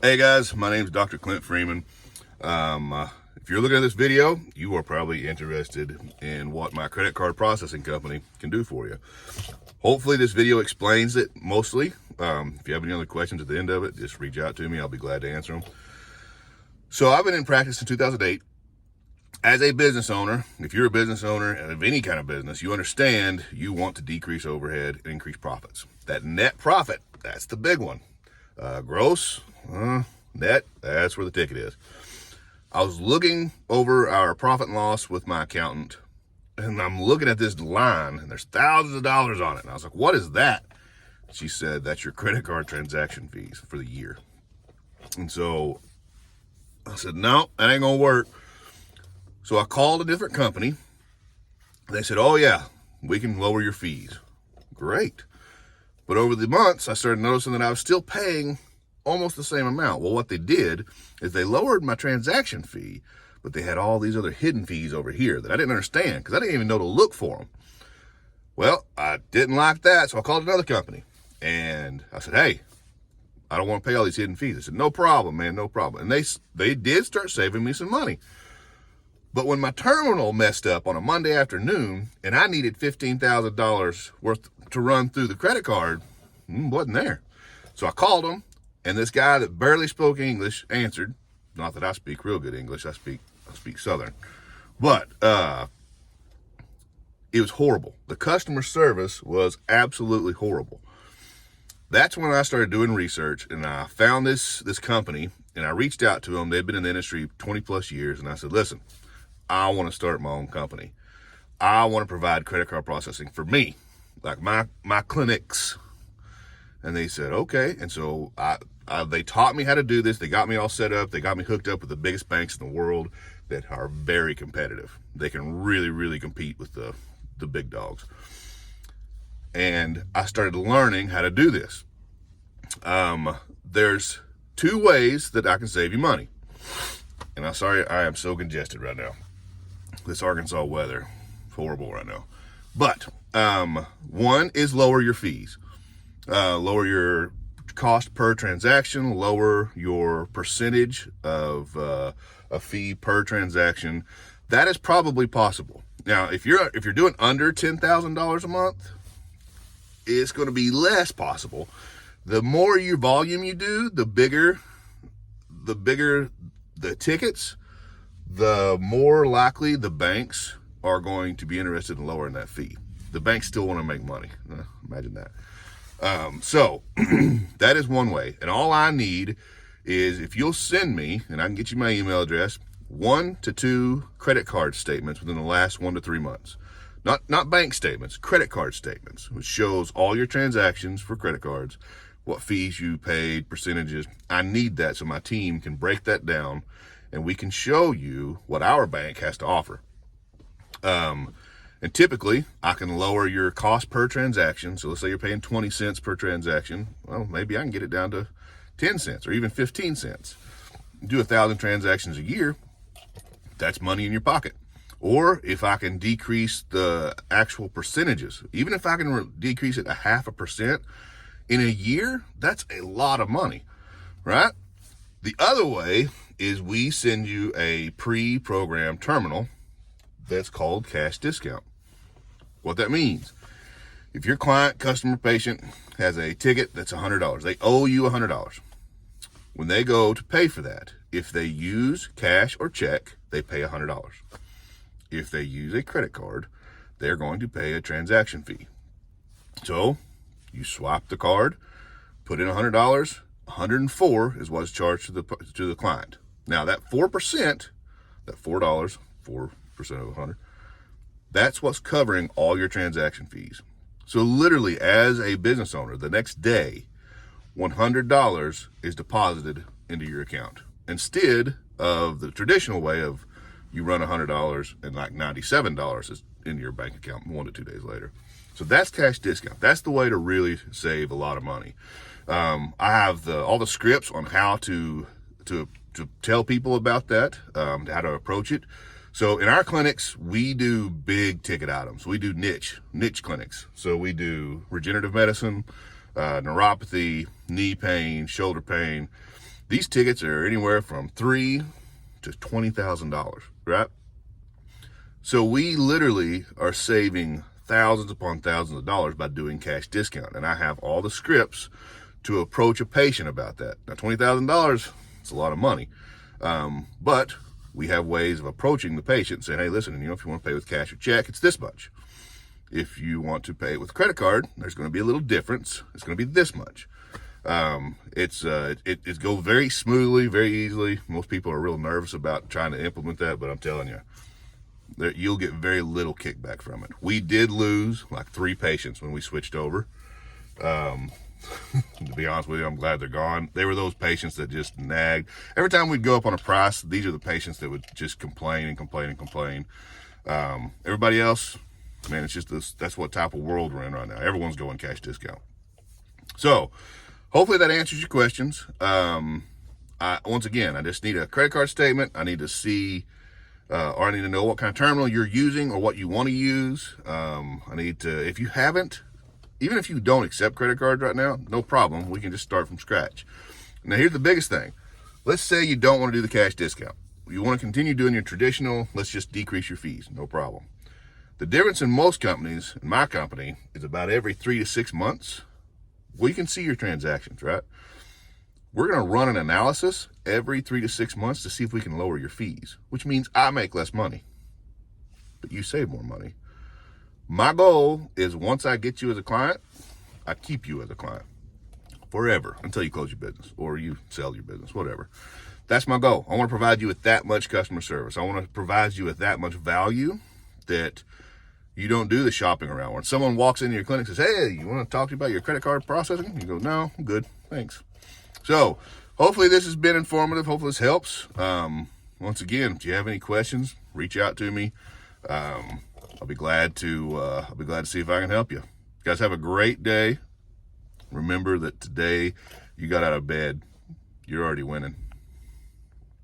Hey guys, my name is Dr. Clint Freeman. If you're looking at this video, you are probably interested in what my credit card processing company can do for you. Hopefully this video explains it mostly. If you have any other questions at the end of it, just reach out to me. I'll be glad to answer them. So I've been in practice since 2008. As a business owner, if you're a business owner of any kind of business, you understand you want to decrease overhead and increase profits. That net profit, that's the big one. Gross, net, that's where the ticket is. I was looking over our profit and loss with my accountant, and I'm looking at this line, and there's thousands of dollars on it. And I was like, what is that? She said, that's your credit card transaction fees for the year. And so I said, no, that ain't gonna work. So I called a different company. They said, oh yeah, we can lower your fees. Great. But over the months, I started noticing that I was still paying almost the same amount. Well, what they did is they lowered my transaction fee, but they had all these other hidden fees over here that I didn't understand because I didn't even know to look for them. Well, I didn't like that, so I called another company. And I said, hey, I don't want to pay all these hidden fees. They said, no problem, man, no problem. And they did start saving me some money. But when my terminal messed up on a Monday afternoon and I needed $15,000 worth to run through the credit card, wasn't there. So I called them, and this guy that barely spoke English answered. Not that I speak real good English, I speak Southern. But it was horrible. The customer service was absolutely horrible. That's when I started doing research, and I found this company, and I reached out to them. They'd been in the industry 20 plus years, and I said, listen, I want to start my own company. I want to provide credit card processing for me, like my clinics. And they said, okay. And so they taught me how to do this. They got me all set up. They got me hooked up with the biggest banks in the world that are very competitive. They can really, really compete with the big dogs. And I started learning how to do this. There's two ways that I can save you money. And I'm sorry, I am so congested right now. This Arkansas weather is horrible right now. But one is lower your fees. Lower your cost per transaction, lower your percentage of a fee per transaction. That is probably possible. Now, if you're doing under $10,000 a month, it's going to be less possible. The more your volume you do, the bigger the tickets, the more likely the banks are going to be interested in lowering that fee. The banks still want to make money. Imagine that. So that is one way. And all I need is if you'll send me, and I can get you my email address, 1 to 2 credit card statements within the last 1 to 3 months. Not bank statements, credit card statements, which shows all your transactions for credit cards, what fees you paid, percentages. I need that so my team can break that down and we can show you what our bank has to offer. And typically, I can lower your cost per transaction. So let's say you're paying 20 cents per transaction. Well, maybe I can get it down to 10 cents or even 15 cents. Do 1,000 transactions a year, that's money in your pocket. Or if I can decrease the actual percentages, even if I can decrease it 0.5% in a year, that's a lot of money, right? The other way is we send you a pre-programmed terminal that's called cash discount. What that means, if your client, customer, patient has a ticket that's $100, they owe you $100. When they go to pay for that, if they use cash or check, they pay $100. If they use a credit card, they're going to pay a transaction fee. So you swap the card, put in $100, $104 is what's charged to the client. Now that 4%, that $4, 4% of 100, that's what's covering all your transaction fees. So literally, as a business owner, the next day, $100 is deposited into your account instead of the traditional way of you run $100 and like $97 is in your bank account 1 to 2 days later. So that's cash discount. That's the way to really save a lot of money. I have all the scripts on how to tell people about that, how to approach it. So in our clinics, we do big ticket items. We do niche clinics. So we do regenerative medicine, neuropathy, knee pain, shoulder pain. These tickets are anywhere from $3,000 to $20,000, right? So we literally are saving thousands upon thousands of dollars by doing cash discount. And I have all the scripts to approach a patient about that. Now, $20,000, it's a lot of money. But we have ways of approaching the patient and saying, hey, listen, if you want to pay with cash or check, it's this much. If you want to pay with a credit card, there's going to be a little difference. It's going to be this much. It goes very smoothly, very easily. Most people are real nervous about trying to implement that, but I'm telling you, you'll get very little kickback from it. We did lose like 3 patients when we switched over. To be honest with you, I'm glad they're gone. They were those patients that just nagged. Every time we'd go up on a price, these are the patients that would just complain and complain and complain. Everybody else, man, it's just this, that's what type of world we're in right now. Everyone's going cash discount. So hopefully that answers your questions. Once again, I just need a credit card statement. I need to see, or I need to know what kind of terminal you're using or what you want to use. I need to, if you haven't, even if you don't accept credit cards right now, no problem. We can just start from scratch. Now, here's the biggest thing. Let's say you don't want to do the cash discount. You want to continue doing your traditional, let's just decrease your fees. No problem. The difference in most companies, in my company, is about every 3 to 6 months, we can see your transactions, right? We're going to run an analysis every 3 to 6 months to see if we can lower your fees, which means I make less money, but you save more money. My goal is once I get you as a client, I keep you as a client forever until you close your business or you sell your business, whatever. That's my goal. I want to provide you with that much customer service. I want to provide you with that much value that you don't do the shopping around. When someone walks into your clinic and says, hey, you want to talk to you about your credit card processing? You go, no, I'm good, thanks. So hopefully this has been informative. Hopefully this helps. Once again, if you have any questions, reach out to me. I'll be glad to see if I can help you. You guys have a great day. Remember that today you got out of bed, you're already winning.